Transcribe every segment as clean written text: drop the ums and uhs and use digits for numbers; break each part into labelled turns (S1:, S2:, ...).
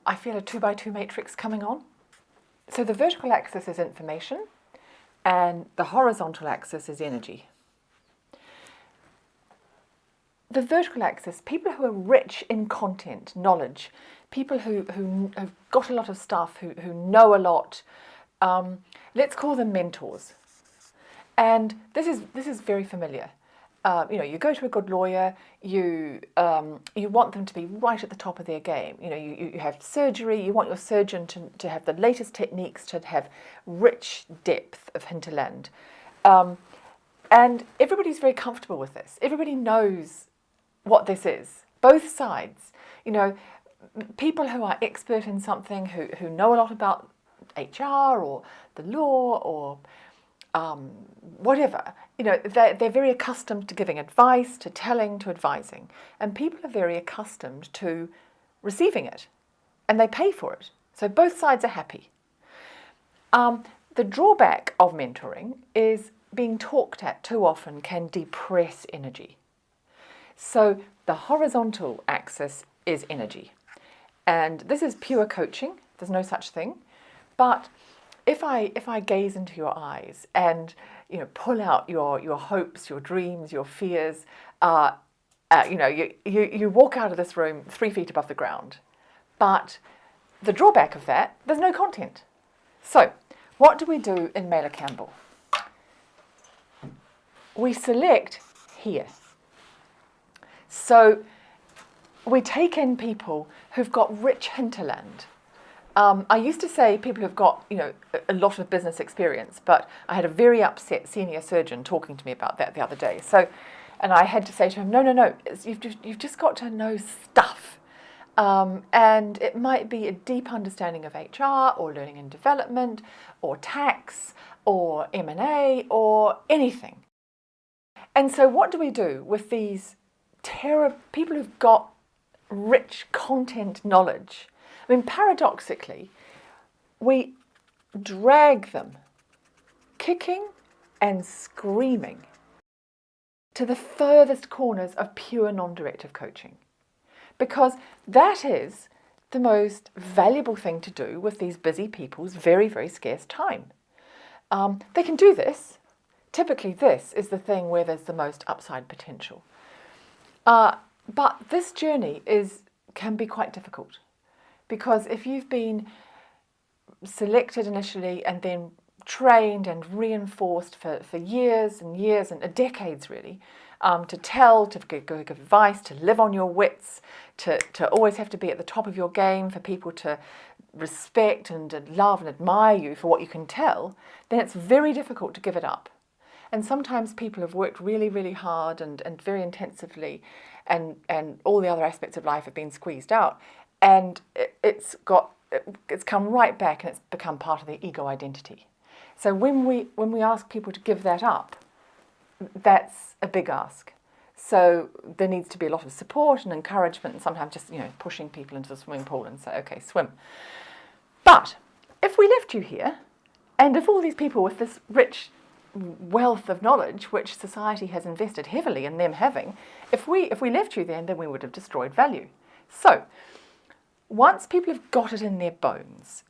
S1: I feel a 2x2 matrix coming on. So the vertical axis is information and the horizontal axis is energy. The vertical axis, people who are rich in content, knowledge, people who have got a lot of stuff, who know a lot, let's call them mentors. And this is very familiar. You go to a good lawyer, you want them to be right at the top of their game. You have surgery, you want your surgeon to have the latest techniques, to have rich depth of hinterland. And everybody's very comfortable with this. Everybody knows what this is, both sides. People who are expert in something, who know a lot about HR or the law or whatever, they're very accustomed to giving advice, to telling, to advising. And people are very accustomed to receiving it, and they pay for it. So both sides are happy. The drawback of mentoring is being talked at too often can depress energy. So the horizontal axis is energy. And this is pure coaching. There's no such thing. But if I gaze into your eyes and pull out your hopes, your dreams, your fears, you walk out of this room 3 feet above the ground. But the drawback of that, there's no content. So what do we do in Meyler Campbell? We select here. So we take in people who've got rich hinterland. I used to say people who've got a lot of business experience, but I had a very upset senior surgeon talking to me about that the other day. And I had to say to him, no, you've just got to know stuff. And it might be a deep understanding of HR or learning and development or tax or M&A or anything. And so what do we do with these people who've got rich content knowledge? I mean, paradoxically, we drag them kicking and screaming to the furthest corners of pure non-directive coaching, because that is the most valuable thing to do with these busy people's very, very scarce time. They can do this. Typically, this is the thing where there's the most upside potential. But this journey can be quite difficult, because if you've been selected initially and then trained and reinforced for years and years and decades really, to tell, to give advice, to live on your wits, to always have to be at the top of your game, for people to respect and love and admire you for what you can tell, then it's very difficult to give it up. And sometimes people have worked really, really hard and very intensively, and all the other aspects of life have been squeezed out, and it's come right back, and it's become part of their ego identity. So when we ask people to give that up, that's a big ask. So there needs to be a lot of support and encouragement, and sometimes just pushing people into the swimming pool and say, okay, swim. But if we left you here, and if all these people with this rich wealth of knowledge, which society has invested heavily in them having, if we left you there, then we would have destroyed value. So once people have got it in their bones,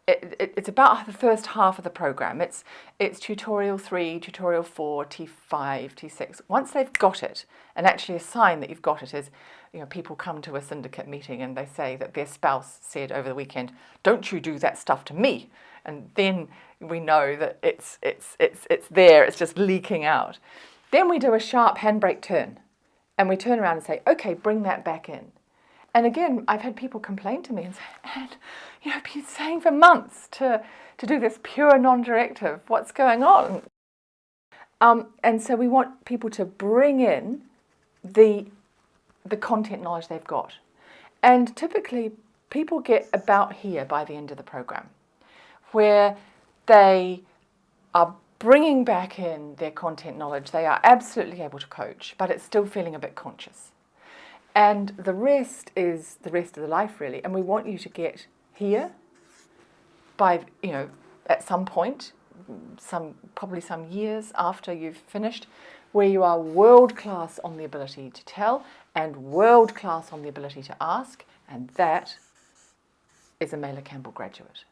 S1: it's about the first half of the program. It's tutorial 3, tutorial 4, T5, T6. Once they've got it, and actually a sign that you've got it is, people come to a syndicate meeting and they say that their spouse said over the weekend, "Don't you do that stuff to me." And then we know that it's there, it's just leaking out. Then we do a sharp handbrake turn, and we turn around and say, okay, bring that back in. And again, I've had people complain to me and say, "And I've been saying for months to do this pure non-directive. What's going on?" And so we want people to bring in the content knowledge they've got. And typically, people get about here by the end of the program, where they are bringing back in their content knowledge. They are absolutely able to coach, but it's still feeling a bit conscious. And the rest is the rest of the life, really. And we want you to get here by, at some point, probably some years after you've finished, where you are world-class on the ability to tell and world-class on the ability to ask. And that is a Meyler Campbell graduate.